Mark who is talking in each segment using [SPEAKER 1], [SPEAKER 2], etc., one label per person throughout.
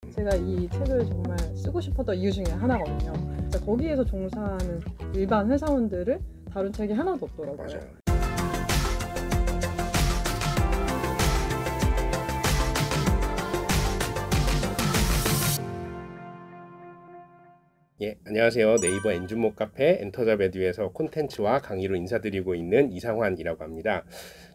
[SPEAKER 1] 제가 이 책을 정말 쓰고 싶었던 이유 중에 하나거든요. 거기에서 종사하는 일반 회사원들을 다룬 책이 하나도 없더라고요.
[SPEAKER 2] 맞아요. 예, 안녕하세요. 네이버 엔준모 카페 엔터자베드에서 콘텐츠와 강의로 인사드리고 있는 이상환이라고 합니다.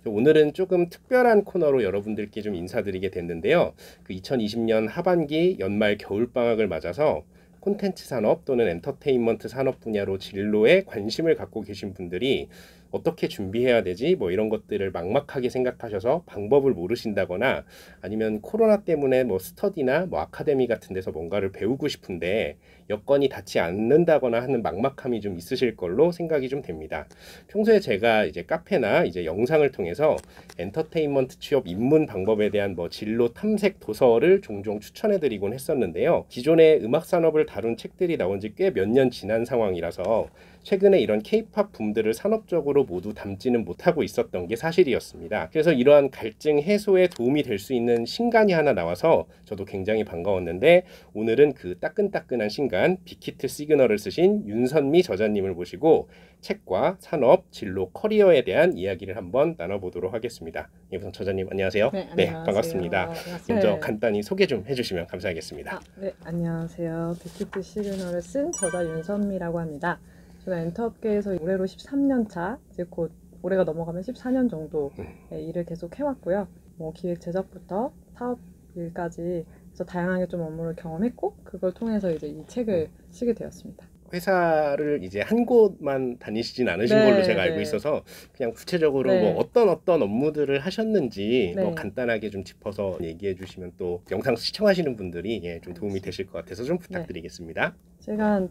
[SPEAKER 2] 오늘은 조금 특별한 코너로 여러분들께 좀 인사드리게 됐는데요. 2020년 하반기 연말 겨울방학을 맞아서 콘텐츠 산업 또는 엔터테인먼트 산업 분야로 진로에 관심을 갖고 계신 분들이 어떻게 준비해야 되지? 뭐 이런 것들을 막막하게 생각하셔서 방법을 모르신다거나 아니면 코로나 때문에 뭐 스터디나 뭐 아카데미 같은 데서 뭔가를 배우고 싶은데 여건이 닿지 않는다거나 하는 막막함이 좀 있으실 걸로 생각이 좀 됩니다. 평소에 제가 이제 카페나 이제 영상을 통해서 엔터테인먼트 취업 입문 방법에 대한 뭐 진로 탐색 도서를 종종 추천해 드리곤 했었는데요. 기존의 음악 산업을 다룬 책들이 나온 지 꽤 몇 년 지난 상황이라서 최근에 이런 K-팝 붐들을 산업적으로 모두 담지는 못하고 있었던 게 사실이었습니다. 그래서 이러한 갈증 해소에 도움이 될 수 있는 신간이 하나 나와서 저도 굉장히 반가웠는데, 오늘은 그 따끈따끈한 신간 빅히트 시그널을 쓰신 윤선미 저자님을 모시고 책과 산업, 진로, 커리어에 대한 이야기를 한번 나눠보도록 하겠습니다. 우선 저자님 안녕하세요.
[SPEAKER 1] 네, 안녕하세요.
[SPEAKER 2] 반갑습니다.
[SPEAKER 1] 반갑습니다.
[SPEAKER 2] 먼저
[SPEAKER 1] 네.
[SPEAKER 2] 간단히 소개 좀 해주시면 감사하겠습니다.
[SPEAKER 1] 네, 안녕하세요. 빅히트 시그널을 쓴 저자 윤선미라고 합니다. 저는 엔터업계에서 올해로 13년 차, 이제 곧 올해가 넘어가면 14년 정도 일을 계속 해왔고요. 뭐 기획 제작부터 사업 일까지 그래서 다양하게 좀 업무를 경험했고, 그걸 통해서 이제 이 책을 쓰게 되었습니다.
[SPEAKER 2] 회사를 이제 한 곳만 다니시진 않으신
[SPEAKER 1] 네,
[SPEAKER 2] 걸로 제가 알고
[SPEAKER 1] 네.
[SPEAKER 2] 있어서 그냥 구체적으로
[SPEAKER 1] 네.
[SPEAKER 2] 뭐 어떤 업무들을 하셨는지
[SPEAKER 1] 네.
[SPEAKER 2] 뭐 간단하게 좀 짚어서 얘기해 주시면 또 영상 시청하시는 분들이 좀 도움이 되실 것 같아서 좀 부탁드리겠습니다.
[SPEAKER 1] 제가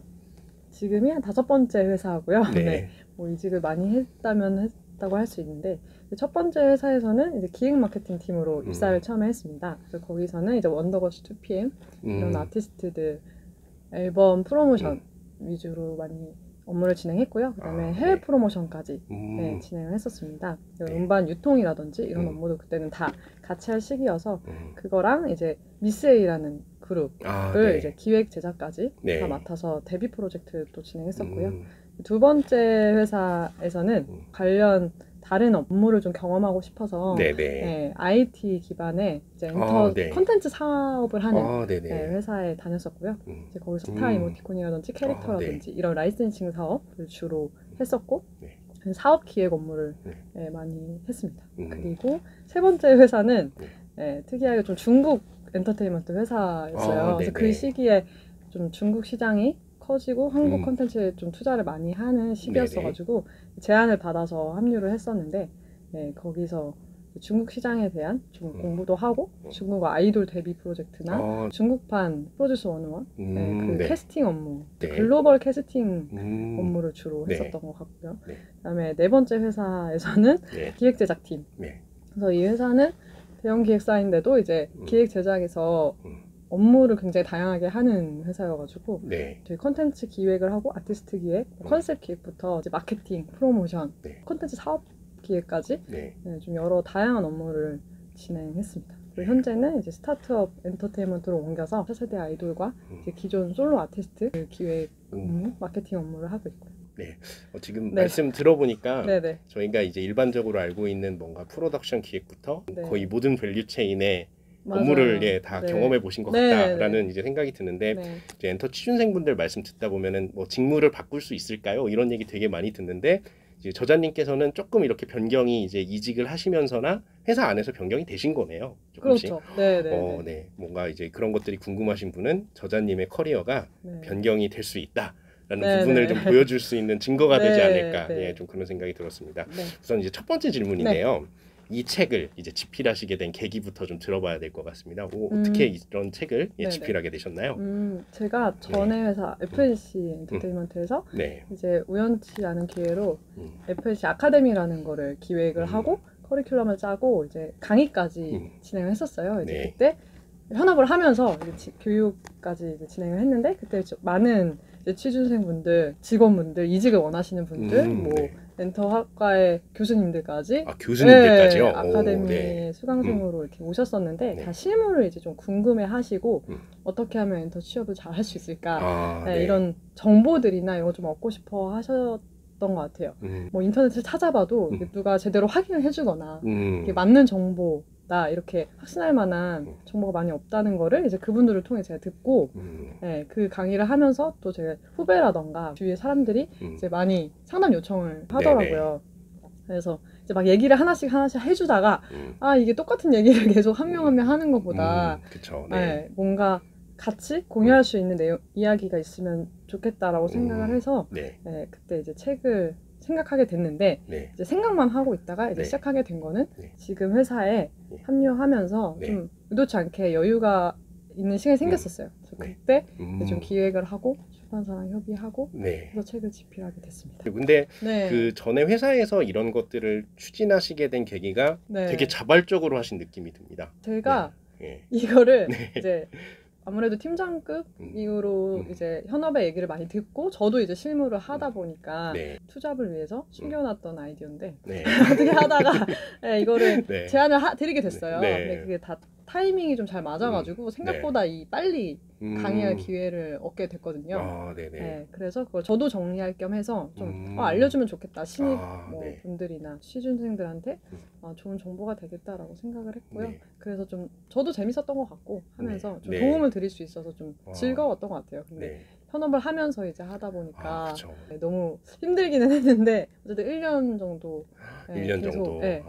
[SPEAKER 1] 지금이 한 5번째 회사고요.
[SPEAKER 2] 네.
[SPEAKER 1] 네. 뭐 이직을 많이 했다고 할 수 있는데, 첫 번째 회사에서는 이제 기획 마케팅 팀으로 입사를 처음에 했습니다. 그래서 거기서는 이제 원더걸스 2PM 이런 아티스트들 앨범 프로모션 위주로 많이 업무를 진행했고요. 그다음에 해외 프로모션까지 진행을 했었습니다. 음반 유통이라든지 이런 업무도 그때는 다 같이 할 시기여서 그거랑 이제 미스에이라는 그룹을 이제 기획 제작까지 다 맡아서 데뷔 프로젝트도 진행했었고요. 두 번째 회사에서는 관련 다른 업무를 좀 경험하고 싶어서 IT 기반의 이제 콘텐츠 사업을 하는 회사에 다녔었고요. 이제 거기서 스타 이모티콘이라든지 캐릭터라든지 이런 라이센싱 사업을 주로 했었고 사업 기획 업무를 많이 했습니다. 그리고 세 번째 회사는 특이하게 좀 중국 엔터테인먼트 회사였어요. 그래서 그 시기에 좀 중국 시장이 커지고 한국 콘텐츠에 좀 투자를 많이 하는 시기였어가지고 제안을 받아서 합류를 했었는데, 거기서 중국 시장에 대한 좀 공부도 하고 중국 아이돌 데뷔 프로젝트나 중국판 프로듀스 101 그 캐스팅 업무, 글로벌 캐스팅 업무를 주로 했었던 것 같고요. 그다음에 네 번째 회사에서는 기획 제작팀. 그래서 이 회사는 대형 기획사인데도 이제 기획 제작에서 업무를 굉장히 다양하게 하는 회사여가지고 저희 컨텐츠 기획을 하고 아티스트 기획, 컨셉 기획부터 이제 마케팅, 프로모션, 컨텐츠 사업 기획까지 좀 여러 다양한 업무를 진행했습니다. 그리고 현재는 이제 스타트업 엔터테인먼트로 옮겨서 차세대 아이돌과 이제 기존 솔로 아티스트 기획 업무, 마케팅 업무를 하고 있고요.
[SPEAKER 2] 지금 말씀 들어보니까 저희가 이제 일반적으로 알고 있는 뭔가 프로덕션 기획부터 거의 모든 밸류 체인에 업무를 다 경험해 보신 것 같다라는 이제 생각이 드는데, 이제 엔터 취준생분들 말씀 듣다 보면은 뭐 직무를 바꿀 수 있을까요? 이런 얘기 되게 많이 듣는데, 이제 저자님께서는 조금 이렇게 변경이 이제 이직을 하시면서나 회사 안에서 변경이 되신 거네요. 조금씩.
[SPEAKER 1] 그렇죠.
[SPEAKER 2] 뭔가 이제 그런 것들이 궁금하신 분은 저자님의 커리어가 변경이 될 수 있다. 라는 부분을 좀 보여줄 수 있는 증거가 되지 않을까, 좀 그런 생각이 들었습니다. 우선 이제 첫 번째 질문인데요. 이 책을 이제 집필하시게 된 계기부터 좀 들어봐야 될 것 같습니다. 어떻게 이런 책을 집필하게 되셨나요?
[SPEAKER 1] 제가 전에 회사 FLC 엔터테인먼트에서 이제 우연치 않은 기회로 FLC 아카데미라는 거를 기획을 하고 커리큘럼을 짜고 이제 강의까지 진행을 했었어요. 이제 그때 현업을 하면서 이제 교육까지 이제 진행을 했는데, 그때 많은 이제 취준생분들, 직원분들, 이직을 원하시는 분들, 뭐 엔터학과의 교수님들까지
[SPEAKER 2] 아, 교수님들까지요?
[SPEAKER 1] 네,
[SPEAKER 2] 오,
[SPEAKER 1] 아카데미
[SPEAKER 2] 네.
[SPEAKER 1] 수강생으로 이렇게 오셨었는데
[SPEAKER 2] 네.
[SPEAKER 1] 다 실무를 이제 좀 궁금해하시고
[SPEAKER 2] 음.
[SPEAKER 1] 어떻게 하면 엔터 취업을 잘 할 수 있을까
[SPEAKER 2] 아,
[SPEAKER 1] 네,
[SPEAKER 2] 네.
[SPEAKER 1] 이런 정보들이나 이런 거 좀 얻고 싶어 하셨던 것 같아요. 뭐 인터넷을 찾아봐도 이게 누가 제대로 확인을 해주거나 이게 맞는 정보다 이렇게 확신할 만한 정보가 많이 없다는 거를 이제 그분들을 통해 제가 듣고 네, 그 강의를 하면서 또 제 후배라던가 주위의 사람들이 이제 많이 상담 요청을 하더라고요. 그래서 이제 막 얘기를 하나씩 해주다가 아 이게 똑같은 얘기를 계속 한 명 한 명 하는 것보다
[SPEAKER 2] 그쵸,
[SPEAKER 1] 네, 뭔가 같이 공유할 수 있는 내용, 이야기가 있으면 좋겠다라고 생각을 해서
[SPEAKER 2] 네.
[SPEAKER 1] 네, 그때 이제 책을 생각하게 됐는데
[SPEAKER 2] 네.
[SPEAKER 1] 이제 생각만 하고 있다가 이제
[SPEAKER 2] 네.
[SPEAKER 1] 시작하게 된 거는
[SPEAKER 2] 네.
[SPEAKER 1] 지금 회사에
[SPEAKER 2] 네.
[SPEAKER 1] 합류하면서
[SPEAKER 2] 네.
[SPEAKER 1] 좀 의도치 않게 여유가 있는 시간이 생겼었어요. 그래서
[SPEAKER 2] 네.
[SPEAKER 1] 그때 좀 기획을 하고 출판사랑 협의하고
[SPEAKER 2] 네.
[SPEAKER 1] 그래서 책을 집필하게 됐습니다.
[SPEAKER 2] 근데
[SPEAKER 1] 네.
[SPEAKER 2] 그 전에 회사에서 이런 것들을 추진하시게 된 계기가
[SPEAKER 1] 네.
[SPEAKER 2] 되게 자발적으로 하신 느낌이 듭니다.
[SPEAKER 1] 제가
[SPEAKER 2] 네.
[SPEAKER 1] 이거를
[SPEAKER 2] 네.
[SPEAKER 1] 이제 아무래도 팀장급 이후로 이제 현업의 얘기를 많이 듣고 저도 이제 실무를 하다 보니까
[SPEAKER 2] 네.
[SPEAKER 1] 투잡을 위해서 숨겨놨던 아이디어인데
[SPEAKER 2] 네.
[SPEAKER 1] 어떻게 하다가 네, 이거를
[SPEAKER 2] 네.
[SPEAKER 1] 제안을 드리게 됐어요.
[SPEAKER 2] 네.
[SPEAKER 1] 근데 그게 다 타이밍이 좀 잘 맞아가지고 생각보다 이 빨리 강의할 기회를 얻게 됐거든요.
[SPEAKER 2] 아, 네네.
[SPEAKER 1] 네, 그래서 그걸 저도 정리할 겸 해서 좀 알려주면 좋겠다. 신입
[SPEAKER 2] 네.
[SPEAKER 1] 분들이나 취준생들한테 좋은 정보가 되겠다라고 생각을 했고요.
[SPEAKER 2] 네.
[SPEAKER 1] 그래서 좀 저도 재밌었던 것 같고 하면서 좀
[SPEAKER 2] 네.
[SPEAKER 1] 도움을 드릴 수 있어서 좀 즐거웠던 것 같아요. 근데
[SPEAKER 2] 네.
[SPEAKER 1] 현업을 하면서 이제 하다 보니까
[SPEAKER 2] 그쵸.
[SPEAKER 1] 네, 너무 힘들기는 했는데 어쨌든 1년 정도
[SPEAKER 2] 1년
[SPEAKER 1] 계속
[SPEAKER 2] 정도.
[SPEAKER 1] 네,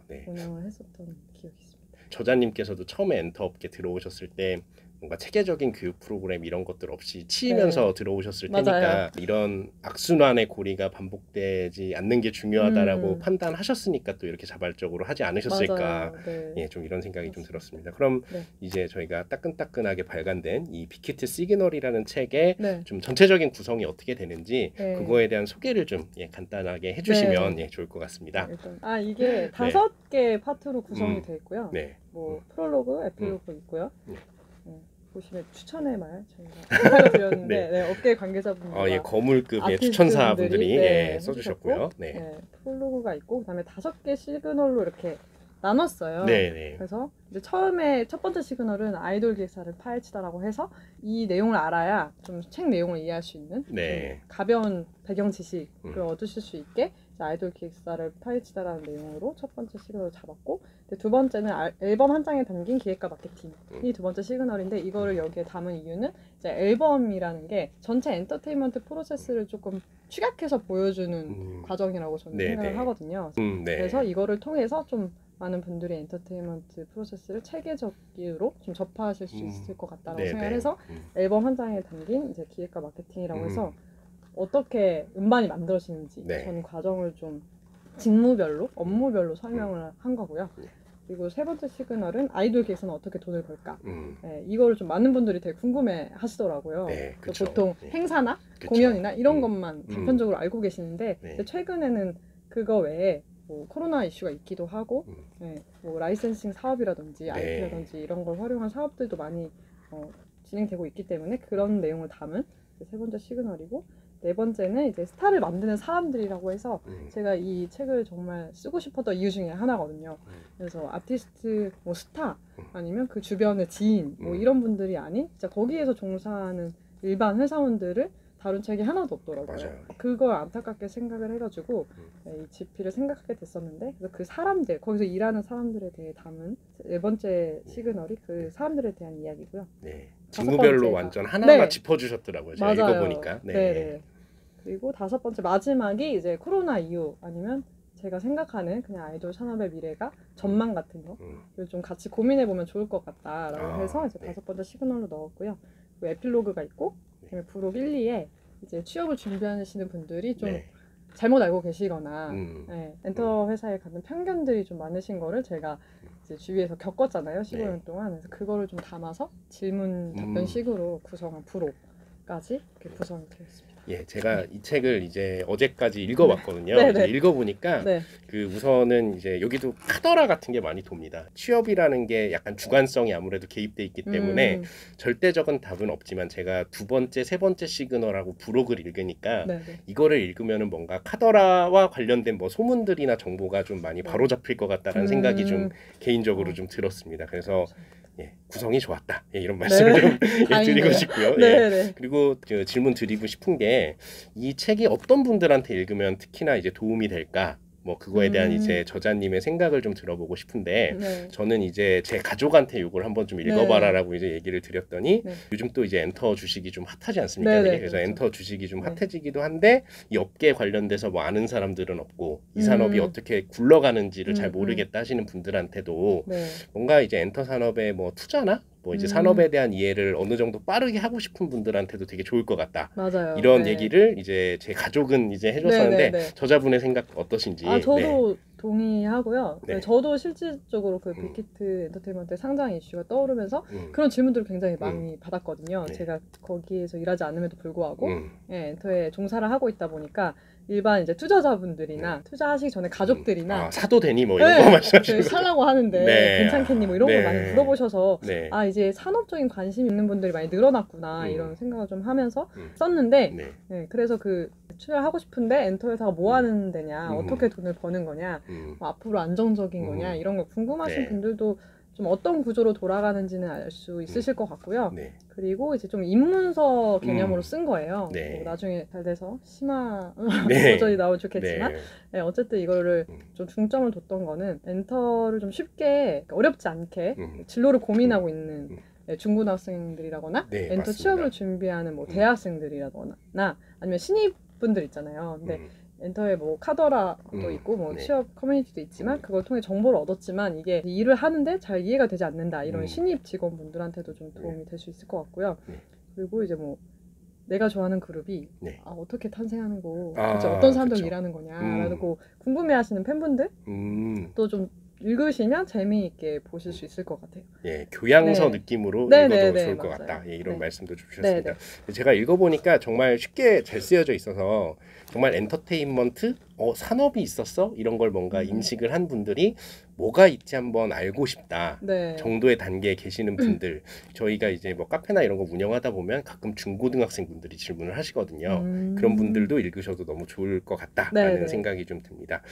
[SPEAKER 2] 네.
[SPEAKER 1] 운영을 했었던 기억이 있습니다.
[SPEAKER 2] 저자님께서도 처음에 엔터업계 들어오셨을 때 뭔가 체계적인 교육 프로그램 이런 것들 없이 치이면서
[SPEAKER 1] 네.
[SPEAKER 2] 들어오셨을
[SPEAKER 1] 맞아요.
[SPEAKER 2] 테니까 이런 악순환의 고리가 반복되지 않는 게 중요하다라고 판단하셨으니까 또 이렇게 자발적으로 하지 않으셨을까.
[SPEAKER 1] 네.
[SPEAKER 2] 예, 좀 이런 생각이
[SPEAKER 1] 맞습니다.
[SPEAKER 2] 좀 들었습니다. 그럼
[SPEAKER 1] 네.
[SPEAKER 2] 이제 저희가 따끈따끈하게 발간된 이 빅히트 시그널이라는 책의
[SPEAKER 1] 네.
[SPEAKER 2] 좀 전체적인 구성이 어떻게 되는지
[SPEAKER 1] 네.
[SPEAKER 2] 그거에 대한 소개를 좀 간단하게 해주시면 좋을 것 같습니다.
[SPEAKER 1] 일단 이게 5개 파트로 구성이 되어 있고요.
[SPEAKER 2] 네.
[SPEAKER 1] 뭐 프롤로그, 에필로그 있고요. 보시면 추천의 말 저희가 드렸는데
[SPEAKER 2] 네.
[SPEAKER 1] 업계 관계자분들
[SPEAKER 2] 예, 거물급의 추천사분들이 써주셨고요. 네.
[SPEAKER 1] 프롤로그가 있고 그다음에 5개 시그널로 이렇게 나눴어요.
[SPEAKER 2] 네.
[SPEAKER 1] 그래서 이제 처음에 첫 번째 시그널은 아이돌 기획사를 파헤치다라고 해서 이 내용을 알아야 좀 책 내용을 이해할 수 있는 좀 가벼운 배경 지식을 얻으실 수 있게 아이돌 기획사를 파헤치다라는 내용으로 첫 번째 시그널을 잡았고 두 번째는 앨범 한 장에 담긴 기획과 마케팅이 두 번째 시그널인데 이거를 여기에 담은 이유는 이제 앨범이라는 게 전체 엔터테인먼트 프로세스를 조금 축약해서 보여주는 과정이라고 저는 생각을 하거든요. 그래서 이거를 통해서 좀 많은 분들이 엔터테인먼트 프로세스를 체계적으로 좀 접하실 수 있을 것 같다라고 생각을 해서 앨범 한 장에 담긴 이제 기획과 마케팅이라고 해서 어떻게 음반이 만들어지는지 전 과정을 좀 직무별로, 업무별로 설명을 한 거고요. 그리고 세 번째 시그널은 아이돌 기획사는 어떻게 돈을 벌까? 이거를 좀 많은 분들이 되게 궁금해 하시더라고요. 보통 행사나 공연이나 이런 것만 단편적으로 알고 계시는데 최근에는 그거 외에 뭐 코로나 이슈가 있기도 하고 뭐 라이센싱 사업이라든지 IP라든지 이런 걸 활용한 사업들도 많이 진행되고 있기 때문에 그런 내용을 담은 세 번째 시그널이고 네 번째는 이제 스타를 만드는 사람들이라고 해서 제가 이 책을 정말 쓰고 싶었던 이유 중에 하나거든요. 그래서 아티스트, 뭐 스타 아니면 그 주변의 지인 뭐 이런 분들이 아닌 진짜 거기에서 종사하는 일반 회사원들을 다룬 책이 하나도 없더라고요.
[SPEAKER 2] 맞아요.
[SPEAKER 1] 그걸 안타깝게 생각을 해가지고 이 집필을 생각하게 됐었는데 그래서 그 사람들, 거기서 일하는 사람들에 대해 담은 네 번째 시그널이 그 사람들에 대한 이야기고요.
[SPEAKER 2] 네. 직무별로 완전 하나하나 짚어주셨더라고요. 제가 읽어보니까.
[SPEAKER 1] 네. 그리고 다섯 번째 마지막이 이제 코로나 이후 아니면 제가 생각하는 그냥 아이돌 산업의 미래가 전망 같은 거를 좀 같이 고민해보면 좋을 것 같다라고 해서 이제 다섯 번째 시그널로 넣었고요. 그리고 에필로그가 있고 그다음에 부록 1, 2에 이제 취업을 준비하시는 분들이 좀 잘못 알고 계시거나 엔터 회사에 가는 편견들이 좀 많으신 거를 제가 이제 주위에서 겪었잖아요. 15년 동안. 그래서 그거를 좀 담아서 질문 답변식으로 구성한 부록까지 이렇게 구성이 되어 있습니다.
[SPEAKER 2] 예, 제가 이 책을 이제 어제까지 읽어봤거든요.
[SPEAKER 1] 네,
[SPEAKER 2] 이제
[SPEAKER 1] 네.
[SPEAKER 2] 읽어보니까
[SPEAKER 1] 네.
[SPEAKER 2] 그 우선은 이제 여기도 카더라 같은 게 많이 돕니다. 취업이라는 게 약간 주관성이 아무래도 개입돼 있기 때문에 절대적인 답은 없지만 제가 두 번째, 세 번째 시그널하고 부록을 읽으니까
[SPEAKER 1] 네, 네.
[SPEAKER 2] 이거를 읽으면은 뭔가 카더라와 관련된 뭐 소문들이나 정보가 좀 많이 바로 잡힐 것 같다는 생각이 좀 개인적으로 좀 들었습니다. 그래서 예, 구성이 좋았다. 예, 이런 말씀을
[SPEAKER 1] 네.
[SPEAKER 2] 좀 예, 드리고
[SPEAKER 1] 다행이네요.
[SPEAKER 2] 싶고요.
[SPEAKER 1] 네,
[SPEAKER 2] 예.
[SPEAKER 1] 네.
[SPEAKER 2] 그리고 그 질문 드리고 싶은 게 이 책이 어떤 분들한테 읽으면 특히나 이제 도움이 될까? 뭐 그거에 대한 이제 저자님의 생각을 좀 들어보고 싶은데
[SPEAKER 1] 네.
[SPEAKER 2] 저는 이제 제 가족한테 이걸 한번 좀 읽어봐라라고 이제 얘기를 드렸더니
[SPEAKER 1] 네.
[SPEAKER 2] 요즘 또 이제 엔터 주식이 좀 핫하지 않습니까?
[SPEAKER 1] 네,
[SPEAKER 2] 그게?
[SPEAKER 1] 네,
[SPEAKER 2] 그래서
[SPEAKER 1] 그렇죠.
[SPEAKER 2] 엔터 주식이 좀
[SPEAKER 1] 네.
[SPEAKER 2] 핫해지기도 한데 이 업계 관련돼서 뭐 아는 사람들은 없고 이 산업이 어떻게 굴러가는지를 잘 모르겠다 하시는 분들한테도
[SPEAKER 1] 네.
[SPEAKER 2] 뭔가 이제 엔터 산업의 뭐 투자나 뭐 이제 산업에 대한 이해를 어느 정도 빠르게 하고 싶은 분들한테도 되게 좋을 것 같다.
[SPEAKER 1] 맞아요.
[SPEAKER 2] 이런
[SPEAKER 1] 네.
[SPEAKER 2] 얘기를 이제 제 가족은 이제 해줬었는데
[SPEAKER 1] 네, 네, 네.
[SPEAKER 2] 저자분의 생각 어떠신지.
[SPEAKER 1] 아, 저도 동의하고요.
[SPEAKER 2] 네.
[SPEAKER 1] 저도 실질적으로 그 빅히트 엔터테인먼트 상장 이슈가 떠오르면서 그런 질문들을 굉장히 많이 받았거든요.
[SPEAKER 2] 네.
[SPEAKER 1] 제가 거기에서 일하지 않음에도 불구하고 예, 엔터에 종사를 하고 있다 보니까 일반 이제 투자자분들이나 투자하시기 전에 가족들이나
[SPEAKER 2] 아, 사도 되니 뭐 이런
[SPEAKER 1] 네,
[SPEAKER 2] 거 말씀하시는
[SPEAKER 1] 저희
[SPEAKER 2] 거죠?
[SPEAKER 1] 살라고 하는데
[SPEAKER 2] 네.
[SPEAKER 1] 괜찮겠니 뭐 이런 걸
[SPEAKER 2] 네.
[SPEAKER 1] 많이 물어보셔서
[SPEAKER 2] 네.
[SPEAKER 1] 아 이제 산업적인 관심 있는 분들이 많이 늘어났구나 이런 생각을 좀 하면서 썼는데
[SPEAKER 2] 네.
[SPEAKER 1] 네, 그래서 그 출연하고 싶은데 엔터 회사가 뭐 하는 데냐 어떻게 돈을 버는 거냐 뭐 앞으로 안정적인 거냐 이런 거 궁금하신
[SPEAKER 2] 네.
[SPEAKER 1] 분들도 좀 어떤 구조로 돌아가는지는 알 수 있으실 것 같고요.
[SPEAKER 2] 네.
[SPEAKER 1] 그리고 이제 좀 입문서 개념으로 쓴 거예요.
[SPEAKER 2] 네.
[SPEAKER 1] 뭐 나중에 잘 돼서 심화
[SPEAKER 2] 네.
[SPEAKER 1] 버전이 나오면 좋겠지만
[SPEAKER 2] 네.
[SPEAKER 1] 네, 어쨌든 이거를 좀 중점을 뒀던 거는 엔터를 좀 쉽게 어렵지 않게 진로를 고민하고 있는 네, 중고등학생들이라거나
[SPEAKER 2] 네,
[SPEAKER 1] 엔터
[SPEAKER 2] 맞습니다.
[SPEAKER 1] 취업을 준비하는 뭐 대학생들이라거나 아니면 신입분들 있잖아요. 근데 엔터에 뭐 카더라도 있고 뭐
[SPEAKER 2] 네.
[SPEAKER 1] 취업 커뮤니티도 있지만 그걸 통해 정보를 얻었지만 이게 일을 하는데 잘 이해가 되지 않는다 이런 신입 직원분들한테도 좀 도움이 될 수 있을 것 같고요. 그리고 이제 뭐 내가 좋아하는 그룹이
[SPEAKER 2] 네.
[SPEAKER 1] 아, 어떻게 탄생하는 거,
[SPEAKER 2] 아,
[SPEAKER 1] 그치, 어떤 사람들
[SPEAKER 2] 그쵸.
[SPEAKER 1] 일하는 거냐라고 궁금해하시는 팬분들도 좀 읽으시면 재미있게 보실 수 있을 것 같아요.
[SPEAKER 2] 예, 교양서
[SPEAKER 1] 네.
[SPEAKER 2] 느낌으로
[SPEAKER 1] 네,
[SPEAKER 2] 읽어도
[SPEAKER 1] 네, 네,
[SPEAKER 2] 좋을 것
[SPEAKER 1] 맞아요.
[SPEAKER 2] 같다. 예, 이런
[SPEAKER 1] 네.
[SPEAKER 2] 말씀도 주셨습니다.
[SPEAKER 1] 네,
[SPEAKER 2] 제가 읽어보니까 정말 쉽게 잘 쓰여져 있어서 정말 엔터테인먼트 산업이 있었어? 이런 걸 뭔가 인식을 한 분들이 뭐가 있지 한번 알고 싶다
[SPEAKER 1] 네.
[SPEAKER 2] 정도의 단계에 계시는 분들 저희가 이제 뭐 카페나 이런 거 운영하다 보면 가끔 중고등학생 분들이 질문을 하시거든요. 그런 분들도 읽으셔도 너무 좋을 것 같다라는
[SPEAKER 1] 네.
[SPEAKER 2] 생각이 좀 듭니다.